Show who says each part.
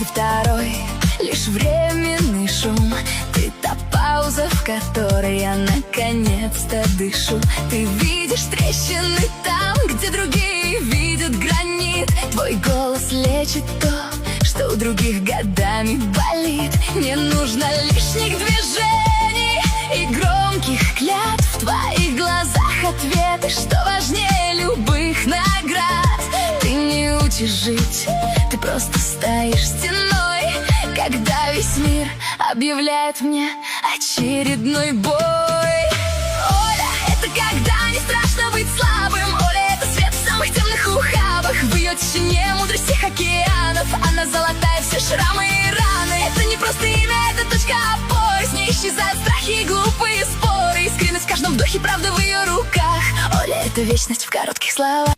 Speaker 1: каждый второй лишь временный шум. Ты та пауза, в которой я наконец-то дышу. Ты видишь трещины там, где другие видят гранит. Твой голос лечит то, что у других годами болит. Не нужно лишних движений и громких клятв. В твоих глазах ответы, что важнее любых наград. Ты не учишь жить, ты просто стоишь стеной, когда весь мир объявляет мне очередной бой. Оля, это когда не страшно быть слабым. Оля, это свет в самых темных ухабах. В ее тишине мудрость всех океанов. Она золотая, все шрамы и раны. Это не просто имя, это точка опоры. С ней исчезают страхи и глупые споры. Искренность в каждом вдохе, правда в ее руках. Оля, это вечность в коротких словах.